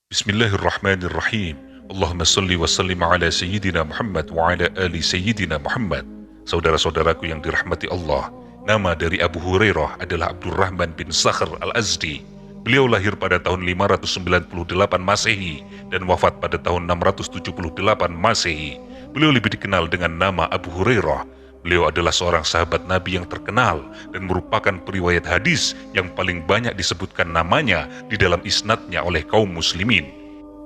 Bismillahirrahmanirrahim. Allahumma salli wa sallim ala Sayyidina Muhammad wa ala ali Sayyidina Muhammad. Saudara-saudaraku yang dirahmati Allah, nama dari Abu Hurairah adalah Abdurrahman bin Sakhr al-Azdi. Beliau lahir pada tahun 598 Masehi dan wafat pada tahun 678 Masehi. Beliau lebih dikenal dengan nama Abu Hurairah. Beliau adalah seorang sahabat Nabi yang terkenal dan merupakan periwayat hadis yang paling banyak disebutkan namanya di dalam isnadnya oleh kaum muslimin.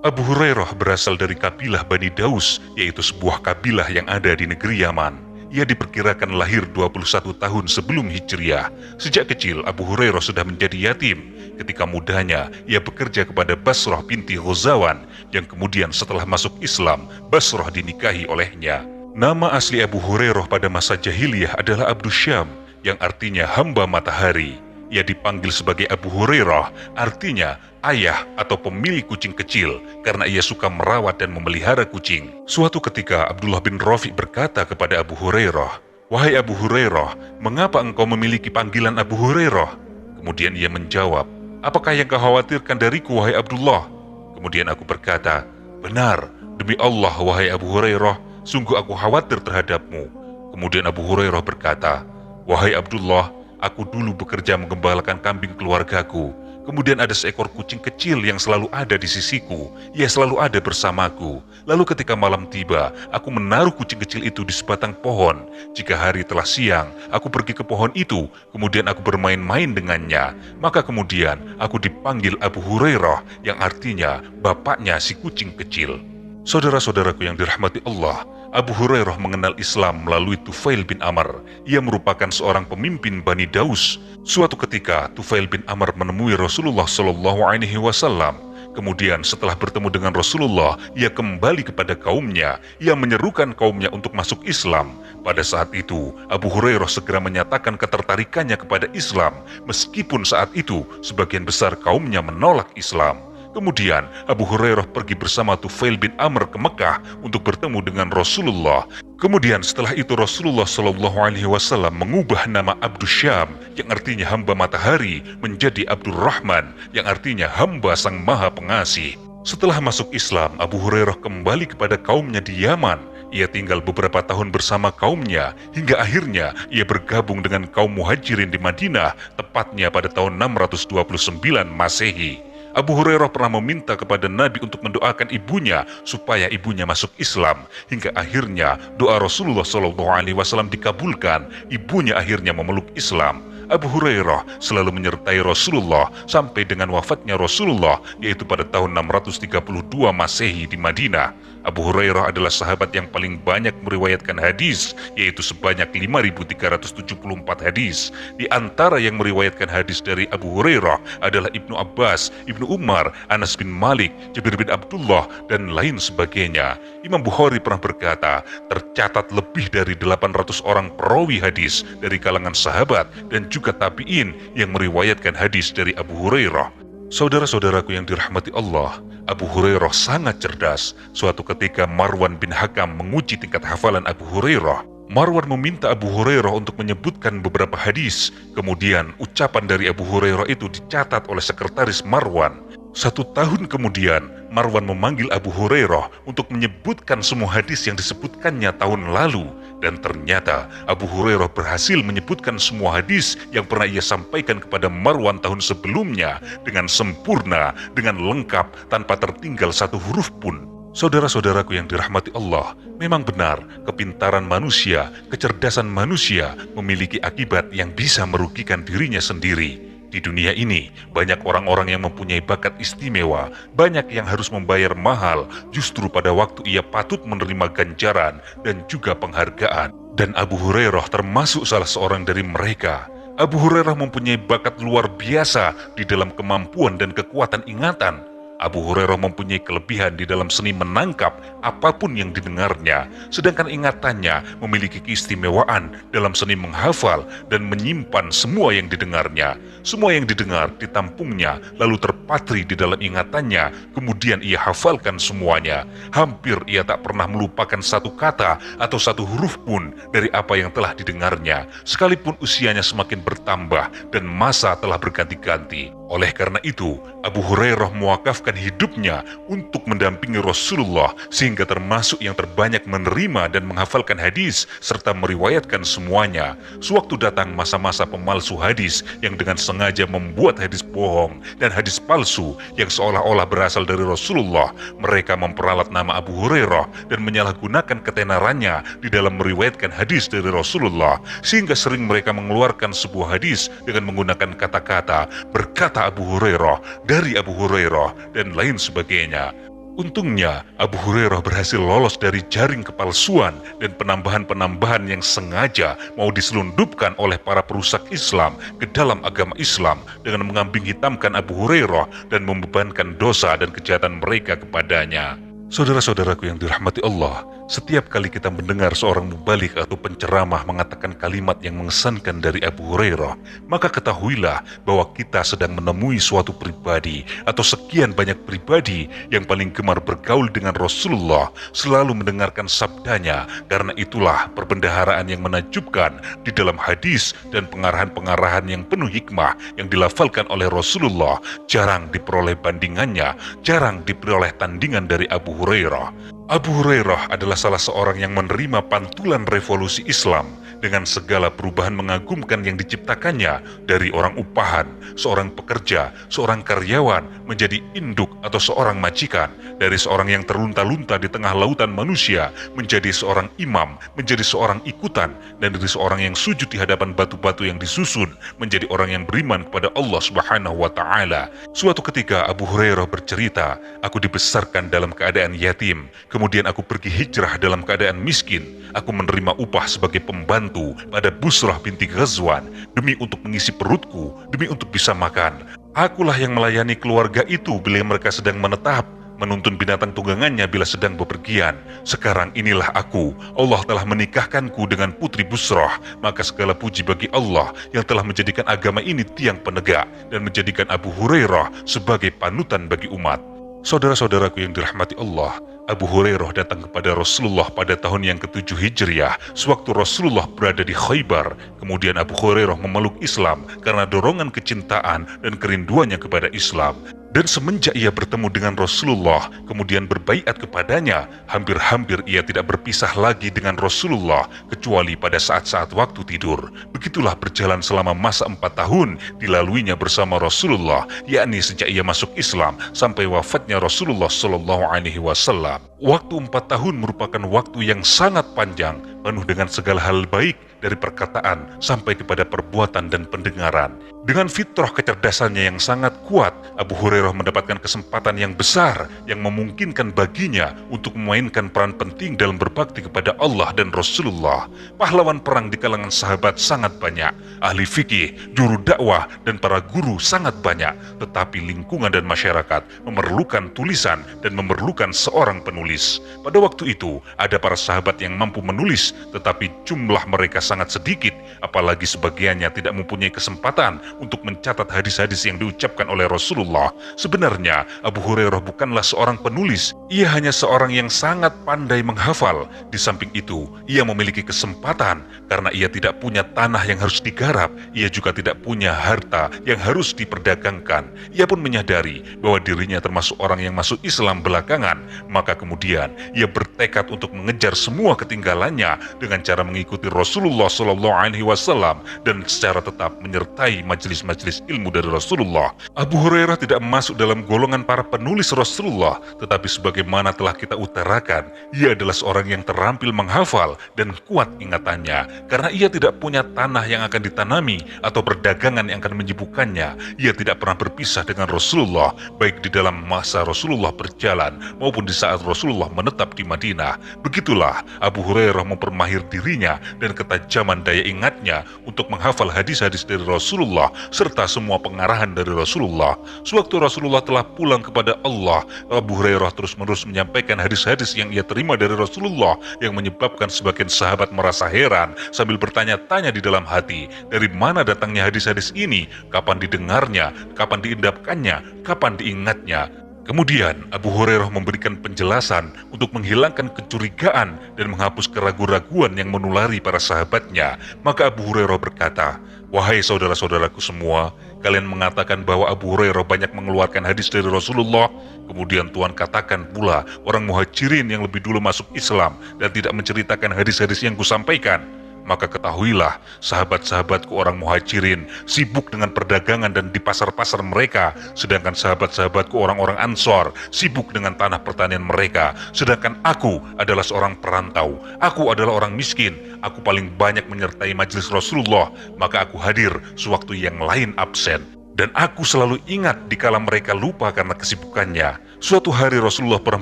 Abu Hurairah berasal dari kabilah Bani Daus, yaitu sebuah kabilah yang ada di negeri Yaman. Ia diperkirakan lahir 21 tahun sebelum Hijriah. Sejak kecil, Abu Hurairah sudah menjadi yatim. Ketika mudanya, ia bekerja kepada Basrah binti Ghazawan, yang kemudian setelah masuk Islam, Basrah dinikahi olehnya. Nama asli Abu Hurairah pada masa jahiliyah adalah Abdus Syam, yang artinya hamba matahari. Ia dipanggil sebagai Abu Hurairah, artinya ayah atau pemilik kucing kecil, karena ia suka merawat dan memelihara kucing. Suatu ketika Abdullah bin Rafi berkata kepada Abu Hurairah, "Wahai Abu Hurairah, mengapa engkau memiliki panggilan Abu Hurairah?" Kemudian ia menjawab, "Apakah yang kau khawatirkan dariku, wahai Abdullah?" Kemudian aku berkata, "Benar, demi Allah, wahai Abu Hurairah, sungguh aku khawatir terhadapmu." Kemudian Abu Hurairah berkata, "Wahai Abdullah, aku dulu bekerja menggembalakan kambing keluargaku. Kemudian ada seekor kucing kecil yang selalu ada di sisiku. Ia selalu ada bersamaku. Lalu ketika malam tiba, aku menaruh kucing kecil itu di sebatang pohon. Jika hari telah siang, aku pergi ke pohon itu. Kemudian aku bermain-main dengannya. Maka kemudian aku dipanggil Abu Hurairah, yang artinya bapaknya si kucing kecil." Saudara-saudaraku yang dirahmati Allah, Abu Hurairah mengenal Islam melalui Tufail bin Amr. Ia merupakan seorang pemimpin Bani Daus. Suatu ketika, Tufail bin Amr menemui Rasulullah SAW. Kemudian setelah bertemu dengan Rasulullah, ia kembali kepada kaumnya. Ia menyerukan kaumnya untuk masuk Islam. Pada saat itu, Abu Hurairah segera menyatakan ketertarikannya kepada Islam, meskipun saat itu sebagian besar kaumnya menolak Islam. Kemudian Abu Hurairah pergi bersama Tufail bin Amr ke Mekah untuk bertemu dengan Rasulullah. Kemudian setelah itu Rasulullah SAW mengubah nama Abdus Syam, yang artinya hamba matahari, menjadi Abdurrahman, yang artinya hamba sang maha pengasih. Setelah masuk Islam, Abu Hurairah kembali kepada kaumnya di Yaman. Ia tinggal beberapa tahun bersama kaumnya, hingga akhirnya ia bergabung dengan kaum muhajirin di Madinah, tepatnya pada tahun 629 Masehi. Abu Hurairah pernah meminta kepada Nabi untuk mendoakan ibunya supaya ibunya masuk Islam, hingga akhirnya doa Rasulullah SAW dikabulkan. Ibunya akhirnya memeluk Islam. Abu Hurairah selalu menyertai Rasulullah sampai dengan wafatnya Rasulullah, yaitu pada tahun 632 Masehi di Madinah. Abu Hurairah adalah sahabat yang paling banyak meriwayatkan hadis, yaitu sebanyak 5.374 hadis. Di antara yang meriwayatkan hadis dari Abu Hurairah adalah Ibnu Abbas, Ibnu Umar, Anas bin Malik, Jabir bin Abdullah, dan lain sebagainya. Imam Bukhari pernah berkata, tercatat lebih dari 800 orang perawi hadis dari kalangan sahabat dan juga tabi'in yang meriwayatkan hadis dari Abu Hurairah. Saudara-saudaraku yang dirahmati Allah, Abu Hurairah sangat cerdas. Suatu ketika Marwan bin Hakam menguji tingkat hafalan Abu Hurairah. Marwan meminta Abu Hurairah untuk menyebutkan beberapa hadis. Kemudian ucapan dari Abu Hurairah itu dicatat oleh sekretaris Marwan. 1 tahun kemudian, Marwan memanggil Abu Hurairah untuk menyebutkan semua hadis yang disebutkannya tahun lalu. Dan ternyata Abu Hurairah berhasil menyebutkan semua hadis yang pernah ia sampaikan kepada Marwan tahun sebelumnya dengan sempurna, dengan lengkap, tanpa tertinggal satu huruf pun. Saudara-saudaraku yang dirahmati Allah, memang benar kepintaran manusia, kecerdasan manusia memiliki akibat yang bisa merugikan dirinya sendiri. Di dunia ini, banyak orang-orang yang mempunyai bakat istimewa, banyak yang harus membayar mahal justru pada waktu ia patut menerima ganjaran dan juga penghargaan. Dan Abu Hurairah termasuk salah seorang dari mereka. Abu Hurairah mempunyai bakat luar biasa di dalam kemampuan dan kekuatan ingatan. Abu Hurairah mempunyai kelebihan di dalam seni menangkap apapun yang didengarnya, sedangkan ingatannya memiliki keistimewaan dalam seni menghafal dan menyimpan semua yang didengarnya. Semua yang didengar ditampungnya, lalu terpatri di dalam ingatannya, kemudian ia hafalkan semuanya. Hampir ia tak pernah melupakan satu kata atau satu huruf pun dari apa yang telah didengarnya, sekalipun usianya semakin bertambah dan masa telah berganti-ganti. Oleh karena itu, Abu Hurairah mewakafkan mewakafkan hidupnya untuk mendampingi Rasulullah sehingga termasuk yang terbanyak menerima dan menghafalkan hadis serta meriwayatkan semuanya. Sewaktu datang masa-masa pemalsu hadis yang dengan sengaja membuat hadis bohong dan hadis palsu yang seolah-olah berasal dari Rasulullah, mereka memperalat nama Abu Hurairah dan menyalahgunakan ketenarannya di dalam meriwayatkan hadis dari Rasulullah, sehingga sering mereka mengeluarkan sebuah hadis dengan menggunakan kata-kata berkata Abu Hurairah, dari Abu Hurairah, dan lain sebagainya. Untungnya, Abu Hurairah berhasil lolos dari jaring kepalsuan dan penambahan-penambahan yang sengaja mau diselundupkan oleh para perusak Islam ke dalam agama Islam dengan mengambing hitamkan Abu Hurairah dan membebankan dosa dan kejahatan mereka kepadanya. Saudara-saudaraku yang dirahmati Allah, setiap kali kita mendengar seorang mubalik atau penceramah mengatakan kalimat yang mengesankan dari Abu Hurairah, maka ketahuilah bahwa kita sedang menemui suatu pribadi atau sekian banyak pribadi yang paling gemar bergaul dengan Rasulullah, selalu mendengarkan sabdanya, karena itulah perbendaharaan yang menakjubkan di dalam hadis dan pengarahan-pengarahan yang penuh hikmah yang dilafalkan oleh Rasulullah jarang diperoleh bandingannya, jarang diperoleh tandingan dari Abu Hurairah. Abu Hurairah adalah salah seorang yang menerima pantulan revolusi Islam dengan segala perubahan mengagumkan yang diciptakannya, dari orang upahan, seorang pekerja, seorang karyawan, menjadi induk atau seorang majikan, dari seorang yang terlunta-lunta di tengah lautan manusia, menjadi seorang imam, menjadi seorang ikutan, dan dari seorang yang sujud di hadapan batu-batu yang disusun, menjadi orang yang beriman kepada Allah Subhanahu wa Ta'ala. Suatu ketika Abu Hurairah bercerita, "Aku dibesarkan dalam keadaan yatim, kemudian aku pergi hijrah dalam keadaan miskin. Aku menerima upah sebagai pembantu pada Busrah binti Ghazwan demi untuk mengisi perutku, demi untuk bisa makan. Akulah yang melayani keluarga itu bila mereka sedang menetap, menuntun binatang tunggangannya bila sedang bepergian. Sekarang inilah aku, Allah telah menikahkanku dengan putri Busrah, maka segala puji bagi Allah yang telah menjadikan agama ini tiang penegak dan menjadikan Abu Hurairah sebagai panutan bagi umat." Saudara-saudaraku yang dirahmati Allah, Abu Hurairah datang kepada Rasulullah pada tahun yang ke-7 Hijriah, sewaktu Rasulullah berada di Khaybar. Kemudian Abu Hurairah memeluk Islam karena dorongan kecintaan dan kerinduannya kepada Islam. Dan semenjak ia bertemu dengan Rasulullah, kemudian berbaiat kepadanya, hampir-hampir ia tidak berpisah lagi dengan Rasulullah, kecuali pada saat-saat waktu tidur. Begitulah berjalan selama masa 4 tahun dilaluinya bersama Rasulullah, yakni sejak ia masuk Islam sampai wafatnya Rasulullah SAW. Waktu 4 tahun merupakan waktu yang sangat panjang, penuh dengan segala hal baik, dari perkataan sampai kepada perbuatan dan pendengaran. Dengan fitrah kecerdasannya yang sangat kuat, Abu Hurairah mendapatkan kesempatan yang besar yang memungkinkan baginya untuk memainkan peran penting dalam berbakti kepada Allah dan Rasulullah. Pahlawan perang di kalangan sahabat sangat banyak, ahli fikih, juru dakwah, dan para guru sangat banyak, tetapi lingkungan dan masyarakat memerlukan tulisan dan memerlukan seorang penulis. Pada waktu itu, ada para sahabat yang mampu menulis, tetapi jumlah mereka sangat sedikit, apalagi sebagiannya tidak mempunyai kesempatan untuk mencatat hadis-hadis yang diucapkan oleh Rasulullah. Sebenarnya Abu Hurairah bukanlah seorang penulis, ia hanya seorang yang sangat pandai menghafal. Di samping itu, ia memiliki kesempatan karena ia tidak punya tanah yang harus digarap, ia juga tidak punya harta yang harus diperdagangkan. Ia pun menyadari bahwa dirinya termasuk orang yang masuk Islam belakangan, maka kemudian ia bertekad untuk mengejar semua ketinggalannya dengan cara mengikuti Rasulullah SAW dan secara tetap menyertai majelis-majelis ilmu dari Rasulullah. Abu Hurairah tidak masuk dalam golongan para penulis Rasulullah, tetapi sebagaimana telah kita utarakan, ia adalah seorang yang terampil menghafal dan kuat ingatannya. Karena ia tidak punya tanah yang akan ditanami atau perdagangan yang akan menyibukkannya, ia tidak pernah berpisah dengan Rasulullah, baik di dalam masa Rasulullah berjalan maupun di saat Rasulullah menetap di Madinah. Begitulah Abu Hurairah mempermahir dirinya dan ketajaman daya ingatnya untuk menghafal hadis-hadis dari Rasulullah serta semua pengarahan dari Rasulullah. Sewaktu Rasulullah telah pulang kepada Allah, Abu Hurairah terus-menerus menyampaikan hadis-hadis yang ia terima dari Rasulullah, yang menyebabkan sebagian sahabat merasa heran sambil bertanya-tanya di dalam hati, dari mana datangnya hadis-hadis ini, kapan didengarnya, kapan diendapkannya, kapan diingatnya. Kemudian Abu Hurairah memberikan penjelasan untuk menghilangkan kecurigaan dan menghapus keraguan-raguan yang menulari para sahabatnya. Maka Abu Hurairah berkata, "Wahai saudara-saudaraku semua, kalian mengatakan bahwa Abu Hurairah banyak mengeluarkan hadis dari Rasulullah. Kemudian Tuhan katakan pula orang muhajirin yang lebih dulu masuk Islam dan tidak menceritakan hadis-hadis yang kusampaikan. Maka ketahuilah, sahabat-sahabatku orang muhajirin sibuk dengan perdagangan dan di pasar-pasar mereka, sedangkan sahabat-sahabatku orang-orang Ansor sibuk dengan tanah pertanian mereka, sedangkan aku adalah seorang perantau, aku adalah orang miskin, aku paling banyak menyertai majelis Rasulullah, maka aku hadir sewaktu yang lain absen. Dan aku selalu ingat dikala mereka lupa karena kesibukannya. Suatu hari Rasulullah pernah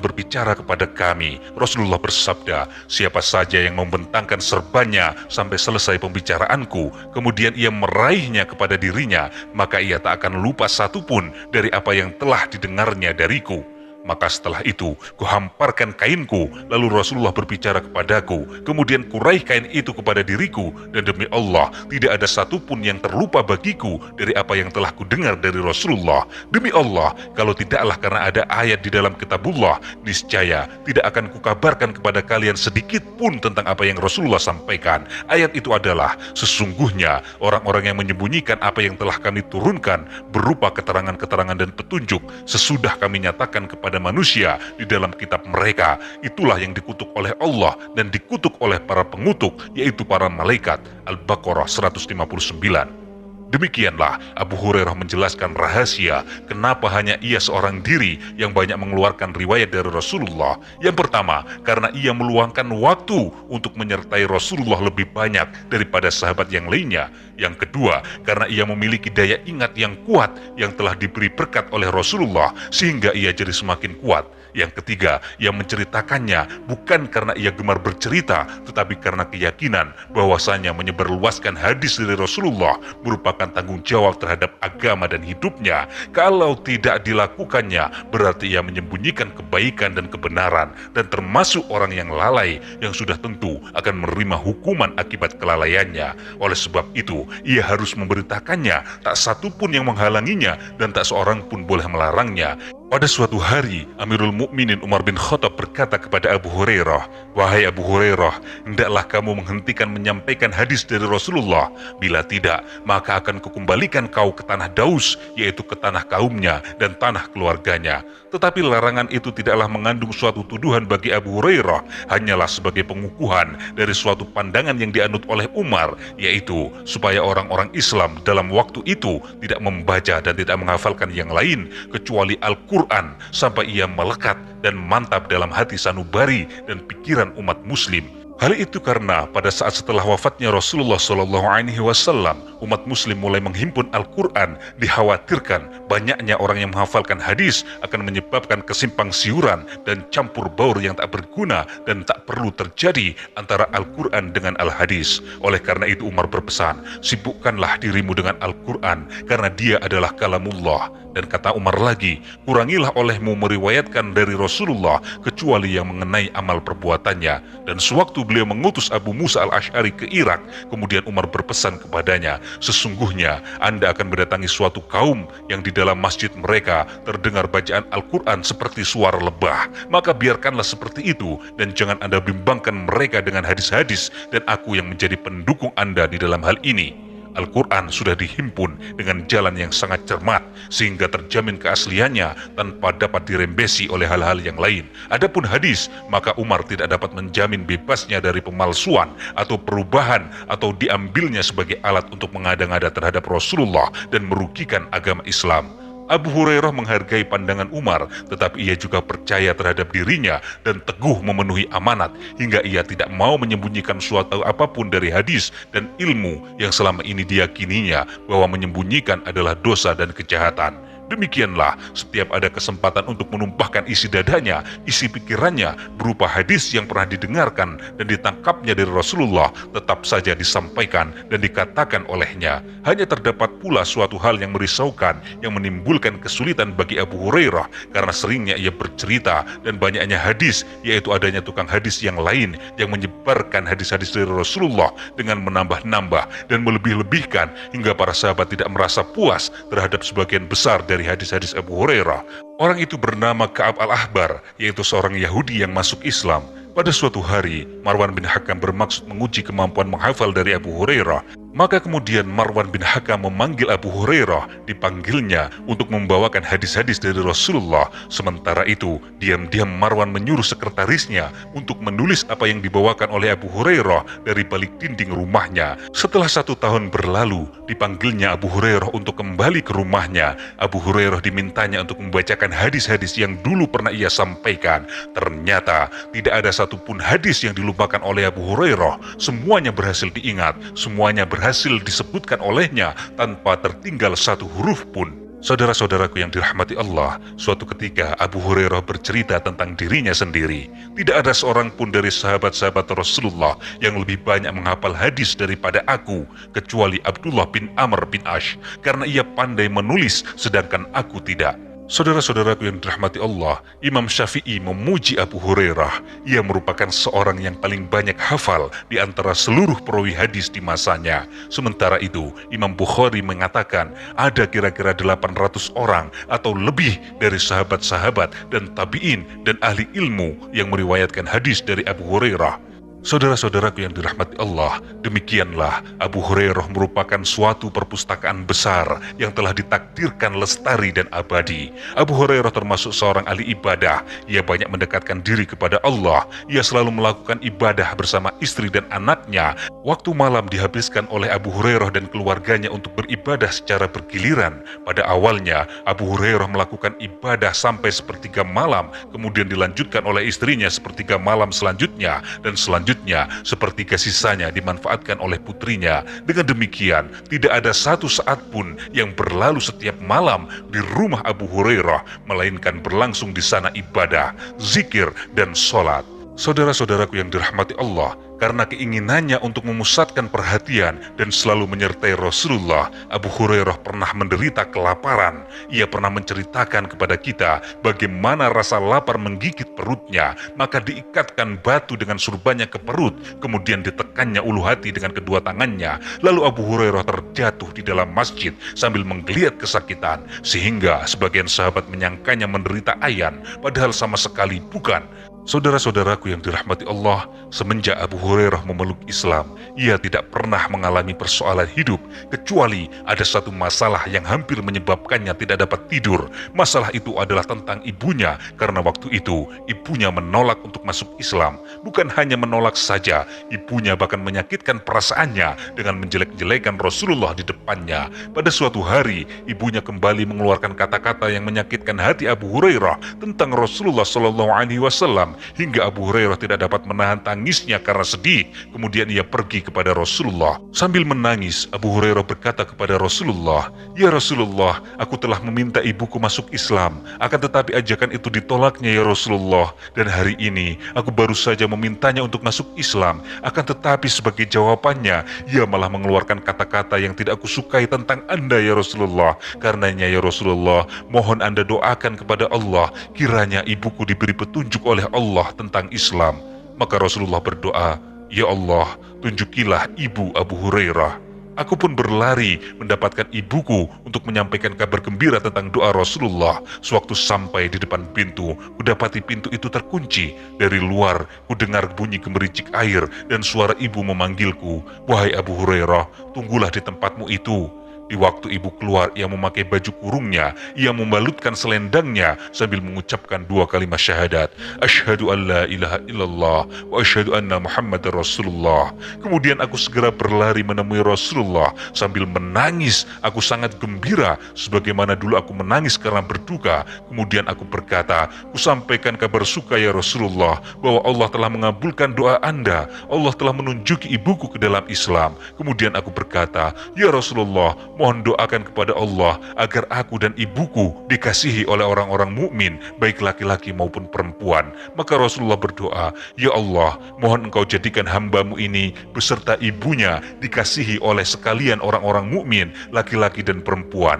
berbicara kepada kami. Rasulullah bersabda, siapa saja yang membentangkan serbannya sampai selesai pembicaraanku, kemudian ia meraihnya kepada dirinya, maka ia tak akan lupa satupun dari apa yang telah didengarnya dariku. Maka setelah itu, kuhamparkan kainku, lalu Rasulullah berbicara kepadaku, kemudian kuraih kain itu kepada diriku, dan demi Allah, tidak ada satupun yang terlupa bagiku dari apa yang telah kudengar dari Rasulullah. Demi Allah, kalau tidaklah karena ada ayat di dalam kitabullah, niscaya tidak akan kukabarkan kepada kalian sedikit pun tentang apa yang Rasulullah sampaikan. Ayat itu adalah, sesungguhnya orang-orang yang menyembunyikan apa yang telah kami turunkan berupa keterangan-keterangan dan petunjuk sesudah kami nyatakan kepada manusia di dalam kitab mereka, itulah yang dikutuk oleh Allah dan dikutuk oleh para pengutuk, yaitu para malaikat. Al-Baqarah 159. Demikianlah Abu Hurairah menjelaskan rahasia kenapa hanya ia seorang diri yang banyak mengeluarkan riwayat dari Rasulullah. Yang pertama, karena ia meluangkan waktu untuk menyertai Rasulullah lebih banyak daripada sahabat yang lainnya. Yang kedua, karena ia memiliki daya ingat yang kuat yang telah diberi berkat oleh Rasulullah sehingga ia jadi semakin kuat. Yang ketiga, ia menceritakannya bukan karena ia gemar bercerita, tetapi karena keyakinan bahwasanya menyebarluaskan hadis dari Rasulullah merupakan tanggung jawab terhadap agama dan hidupnya. Kalau tidak dilakukannya, berarti ia menyembunyikan kebaikan dan kebenaran, dan termasuk orang yang lalai yang sudah tentu akan menerima hukuman akibat kelalaiannya. Oleh sebab itu, ia harus memberitakannya, tak satu pun yang menghalanginya dan tak seorang pun boleh melarangnya. Pada suatu hari, Amirul Mukminin Umar bin Khattab berkata kepada Abu Hurairah, "Wahai Abu Hurairah, hendaklah kamu menghentikan menyampaikan hadis dari Rasulullah. Bila tidak, maka akan kukembalikan kau ke tanah Daus, yaitu ke tanah kaumnya dan tanah keluarganya." Tetapi larangan itu tidaklah mengandung suatu tuduhan bagi Abu Hurairah, hanyalah sebagai pengukuhan dari suatu pandangan yang dianut oleh Umar, yaitu supaya orang-orang Islam dalam waktu itu tidak membaca dan tidak menghafalkan yang lain kecuali Al-Quran, sampai ia melekat dan mantap dalam hati sanubari dan pikiran umat muslim. Hal itu karena pada saat setelah wafatnya Rasulullah SAW, umat muslim mulai menghimpun Al-Quran. Dikhawatirkan banyaknya orang yang menghafalkan hadis akan menyebabkan kesimpang siuran dan campur baur yang tak berguna dan tak perlu terjadi antara Al-Quran dengan Al-Hadis. Oleh karena itu Umar berpesan, sibukkanlah dirimu dengan Al-Quran karena dia adalah kalamullah. Dan kata Umar lagi, kurangilah olehmu meriwayatkan dari Rasulullah kecuali yang mengenai amal perbuatannya. Dan sewaktu beliau mengutus Abu Musa al-Ash'ari ke Irak, kemudian Umar berpesan kepadanya, sesungguhnya Anda akan mendatangi suatu kaum yang di dalam masjid mereka terdengar bacaan Al-Quran seperti suara lebah. Maka biarkanlah seperti itu dan jangan Anda bimbangkan mereka dengan hadis-hadis, dan aku yang menjadi pendukung Anda di dalam hal ini. Al-Quran sudah dihimpun dengan jalan yang sangat cermat sehingga terjamin keasliannya tanpa dapat dirembesi oleh hal-hal yang lain. Adapun hadis, maka Umar tidak dapat menjamin bebasnya dari pemalsuan atau perubahan atau diambilnya sebagai alat untuk mengada-ngada terhadap Rasulullah dan merugikan agama Islam. Abu Hurairah menghargai pandangan Umar, tetapi ia juga percaya terhadap dirinya dan teguh memenuhi amanat hingga ia tidak mau menyembunyikan suatu apapun dari hadis dan ilmu yang selama ini diyakininya bahwa menyembunyikan adalah dosa dan kejahatan. Demikianlah, setiap ada kesempatan untuk menumpahkan isi dadanya, isi pikirannya berupa hadis yang pernah didengarkan dan ditangkapnya dari Rasulullah, tetap saja disampaikan dan dikatakan olehnya. Hanya terdapat pula suatu hal yang merisaukan, yang menimbulkan kesulitan bagi Abu Hurairah karena seringnya ia bercerita dan banyaknya hadis, yaitu adanya tukang hadis yang lain yang menyebarkan hadis-hadis dari Rasulullah dengan menambah-nambah dan melebih-lebihkan hingga para sahabat tidak merasa puas terhadap sebagian besar dari hadis-hadis Abu Hurairah. Orang itu bernama Ka'ab al-Ahbar, yaitu seorang Yahudi yang masuk Islam. Pada suatu hari, Marwan bin Hakam bermaksud menguji kemampuan menghafal dari Abu Hurairah. Maka kemudian Marwan bin Hakam memanggil Abu Hurairah, dipanggilnya untuk membawakan hadis-hadis dari Rasulullah. Sementara itu, diam-diam Marwan menyuruh sekretarisnya untuk menulis apa yang dibawakan oleh Abu Hurairah dari balik dinding rumahnya. Setelah 1 tahun berlalu, dipanggilnya Abu Hurairah untuk kembali ke rumahnya. Abu Hurairah dimintanya untuk membacakan hadis-hadis yang dulu pernah ia sampaikan. Ternyata tidak ada satupun hadis yang dilupakan oleh Abu Hurairah. Semuanya berhasil diingat, semuanya berhasil disebutkan olehnya tanpa tertinggal satu huruf pun. Saudara-saudaraku yang dirahmati Allah, suatu ketika Abu Hurairah bercerita tentang dirinya sendiri. Tidak ada seorang pun dari sahabat-sahabat Rasulullah yang lebih banyak menghafal hadis daripada aku, kecuali Abdullah bin Amr bin Ash, karena ia pandai menulis sedangkan aku tidak. Saudara-saudaraku yang dirahmati Allah, Imam Syafi'i memuji Abu Hurairah. Ia merupakan seorang yang paling banyak hafal di antara seluruh perawi hadis di masanya. Sementara itu, Imam Bukhari mengatakan ada kira-kira 800 orang atau lebih dari sahabat-sahabat dan tabi'in dan ahli ilmu yang meriwayatkan hadis dari Abu Hurairah. Saudara-saudaraku yang dirahmati Allah, demikianlah Abu Hurairah merupakan suatu perpustakaan besar yang telah ditakdirkan lestari dan abadi. Abu Hurairah termasuk seorang ahli ibadah. Ia banyak mendekatkan diri kepada Allah. Ia selalu melakukan ibadah bersama istri dan anaknya. Waktu malam dihabiskan oleh Abu Hurairah dan keluarganya untuk beribadah secara bergiliran. Pada awalnya, Abu Hurairah melakukan ibadah sampai 1/3 malam, kemudian dilanjutkan oleh istrinya 1/3 malam selanjutnya, dan selanjutnya 1/3 sisanya dimanfaatkan oleh putrinya. Dengan demikian, tidak ada satu saat pun yang berlalu setiap malam di rumah Abu Hurairah, melainkan berlangsung di sana ibadah, zikir, dan sholat. Saudara-saudaraku yang dirahmati Allah, karena keinginannya untuk memusatkan perhatian dan selalu menyertai Rasulullah, Abu Hurairah pernah menderita kelaparan. Ia pernah menceritakan kepada kita bagaimana rasa lapar menggigit perutnya, maka diikatkan batu dengan surbannya ke perut, kemudian ditekannya ulu hati dengan kedua tangannya. Lalu Abu Hurairah terjatuh di dalam masjid sambil menggeliat kesakitan, sehingga sebagian sahabat menyangkanya menderita ayan, padahal sama sekali bukan. Saudara-saudaraku yang dirahmati Allah, semenjak Abu Hurairah memeluk Islam, ia tidak pernah mengalami persoalan hidup, kecuali ada satu masalah yang hampir menyebabkannya tidak dapat tidur. Masalah itu adalah tentang ibunya, karena waktu itu ibunya menolak untuk masuk Islam. Bukan hanya menolak saja, ibunya bahkan menyakitkan perasaannya dengan menjelek-jelekan Rasulullah di depannya. Pada suatu hari, ibunya kembali mengeluarkan kata-kata yang menyakitkan hati Abu Hurairah tentang Rasulullah SAW, hingga Abu Hurairah tidak dapat menahan tangisnya karena sedih. Kemudian ia pergi kepada Rasulullah. Sambil menangis, Abu Hurairah berkata kepada Rasulullah, "Ya Rasulullah, aku telah meminta ibuku masuk Islam, akan tetapi ajakan itu ditolaknya ya Rasulullah. Dan hari ini aku baru saja memintanya untuk masuk Islam, akan tetapi sebagai jawabannya ia malah mengeluarkan kata-kata yang tidak aku sukai tentang Anda ya Rasulullah. Karenanya ya Rasulullah, mohon Anda doakan kepada Allah, kiranya ibuku diberi petunjuk oleh Allah tentang Islam." Maka Rasulullah berdoa, "Ya Allah, tunjukilah ibu Abu Hurairah." Aku pun berlari mendapatkan ibuku untuk menyampaikan kabar gembira tentang doa Rasulullah. Sewaktu sampai di depan pintu, kudapati pintu itu terkunci. Dari luar, kudengar bunyi gemericik air dan suara ibu memanggilku, "Wahai Abu Hurairah, tunggulah di tempatmu itu." Di waktu ibu keluar, ia memakai baju kurungnya. Ia membalutkan selendangnya sambil mengucapkan 2 kalimat syahadat, "Asyhadu an la ilaha illallah wa asyhadu anna Muhammadar Rasulullah." Kemudian aku segera berlari menemui Rasulullah sambil menangis. Aku sangat gembira sebagaimana dulu aku menangis karena berduka. Kemudian aku berkata, "Kusampaikan kabar suka ya Rasulullah, bahwa Allah telah mengabulkan doa Anda. Allah telah menunjuki ibuku ke dalam Islam." Kemudian aku berkata, "Ya Rasulullah, mohon doakan kepada Allah agar aku dan ibuku dikasihi oleh orang-orang mukmin, baik laki-laki maupun perempuan." Maka Rasulullah berdoa, "Ya Allah, mohon Engkau jadikan hamba-Mu ini beserta ibunya dikasihi oleh sekalian orang-orang mukmin, laki-laki dan perempuan."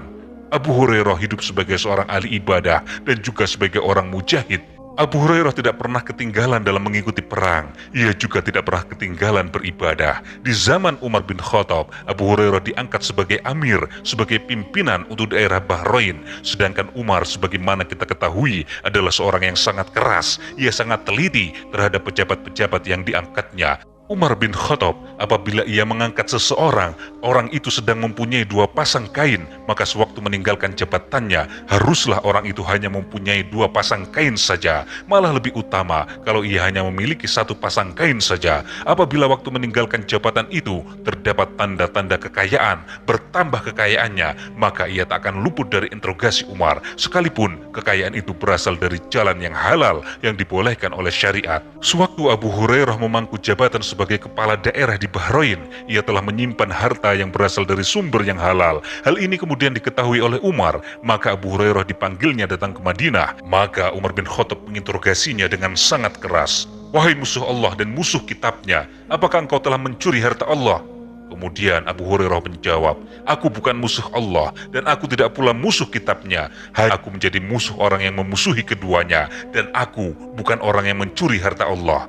Abu Hurairah hidup sebagai seorang ahli ibadah dan juga sebagai orang mujahid. Abu Hurairah tidak pernah ketinggalan dalam mengikuti perang. Ia juga tidak pernah ketinggalan beribadah. Di zaman Umar bin Khattab, Abu Hurairah diangkat sebagai amir, sebagai pimpinan untuk daerah Bahrain. Sedangkan Umar, sebagaimana kita ketahui, adalah seorang yang sangat keras. Ia sangat teliti terhadap pejabat-pejabat yang diangkatnya. Umar bin Khattab, apabila ia mengangkat seseorang, orang itu sedang mempunyai 2 pasang kain, maka sewaktu meninggalkan jabatannya, haruslah orang itu hanya mempunyai 2 pasang kain saja. Malah lebih utama kalau ia hanya memiliki 1 pasang kain saja. Apabila waktu meninggalkan jabatan itu, terdapat tanda-tanda kekayaan, bertambah kekayaannya, maka ia tak akan luput dari interogasi Umar, sekalipun kekayaan itu berasal dari jalan yang halal yang dibolehkan oleh syariat. Sewaktu Abu Hurairah memangku jabatan sebagai kepala daerah di Bahrain, ia telah menyimpan harta yang berasal dari sumber yang halal. Hal ini kemudian diketahui oleh Umar, maka Abu Hurairah dipanggilnya datang ke Madinah. Maka Umar bin Khattab menginterogasinya dengan sangat keras. "Wahai musuh Allah dan musuh kitabnya, apakah engkau telah mencuri harta Allah?" Kemudian Abu Hurairah menjawab, "Aku bukan musuh Allah dan aku tidak pula musuh kitabnya. Hanya aku menjadi musuh orang yang memusuhi keduanya, dan aku bukan orang yang mencuri harta Allah."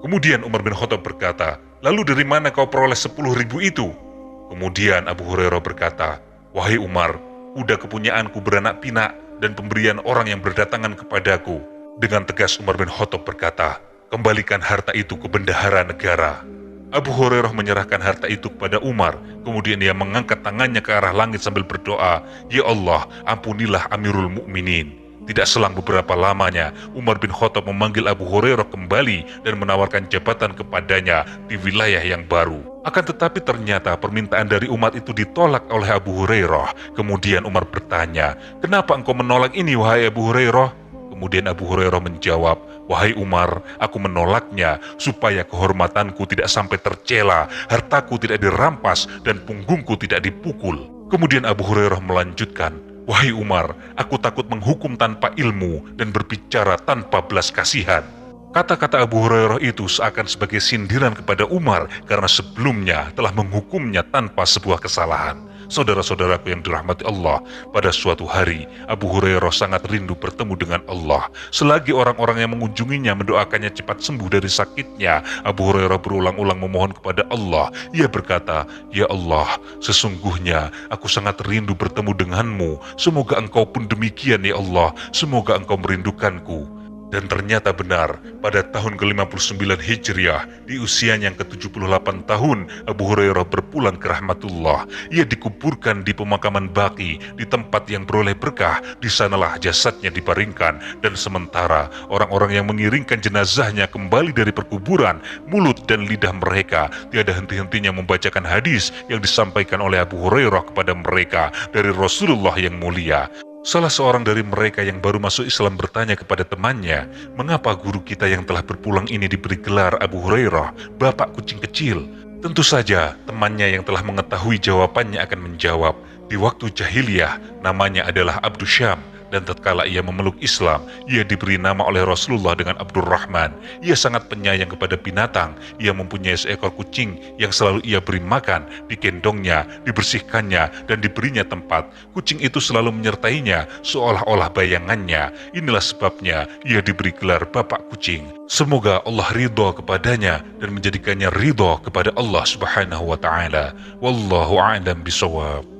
Kemudian Umar bin Khattab berkata, "Lalu dari mana kau peroleh 10.000 itu?" Kemudian Abu Hurairah berkata, "Wahai Umar, kuda kepunyaanku beranak pinak dan pemberian orang yang berdatangan kepadaku." Dengan tegas Umar bin Khattab berkata, "Kembalikan harta itu ke bendahara negara." Abu Hurairah menyerahkan harta itu kepada Umar. Kemudian ia mengangkat tangannya ke arah langit sambil berdoa, "Ya Allah, ampunilah Amirul Mukminin." Tidak selang beberapa lamanya, Umar bin Khattab memanggil Abu Hurairah kembali dan menawarkan jabatan kepadanya di wilayah yang baru. Akan tetapi ternyata permintaan dari umat itu ditolak oleh Abu Hurairah. Kemudian Umar bertanya, "Kenapa engkau menolak ini, wahai Abu Hurairah?" Kemudian Abu Hurairah menjawab, "Wahai Umar, aku menolaknya supaya kehormatanku tidak sampai tercela, hartaku tidak dirampas, dan punggungku tidak dipukul." Kemudian Abu Hurairah melanjutkan, "Wahai Umar, aku takut menghukum tanpa ilmu dan berbicara tanpa belas kasihan." Kata-kata Abu Hurairah itu seakan sebagai sindiran kepada Umar karena sebelumnya telah menghukumnya tanpa sebuah kesalahan. Saudara-saudaraku yang dirahmati Allah, pada suatu hari Abu Hurairah sangat rindu bertemu dengan Allah. Selagi orang-orang yang mengunjunginya mendoakannya cepat sembuh dari sakitnya, Abu Hurairah berulang-ulang memohon kepada Allah. Ia berkata, "Ya Allah, sesungguhnya aku sangat rindu bertemu denganmu. Semoga engkau pun demikian ya Allah, semoga engkau merindukanku." Dan ternyata benar, pada tahun ke-59 Hijriah, di usianya yang ke-78 tahun, Abu Hurairah berpulang ke rahmatullah. Ia dikuburkan di pemakaman Baqi, di tempat yang beroleh berkah. Di sanalah jasadnya dibaringkan, dan sementara orang-orang yang mengiringkan jenazahnya kembali dari perkuburan, mulut dan lidah mereka tiada henti-hentinya membacakan hadis yang disampaikan oleh Abu Hurairah kepada mereka dari Rasulullah yang mulia. Salah seorang dari mereka yang baru masuk Islam bertanya kepada temannya, "Mengapa guru kita yang telah berpulang ini diberi gelar Abu Hurairah, bapak kucing kecil?" Tentu saja temannya yang telah mengetahui jawabannya akan menjawab, "Di waktu jahiliyah namanya adalah Abdu Syam, dan tatkala ia memeluk Islam, ia diberi nama oleh Rasulullah dengan Abdurrahman. Ia sangat penyayang kepada binatang. Ia mempunyai seekor kucing yang selalu ia beri makan, digendongnya, dibersihkannya, dan diberinya tempat. Kucing itu selalu menyertainya, seolah-olah bayangannya. Inilah sebabnya ia diberi gelar Bapak Kucing. Semoga Allah ridho kepadanya dan menjadikannya ridho kepada Allah Subhanahu wa Ta'ala. Wallahu a'lam bishawab."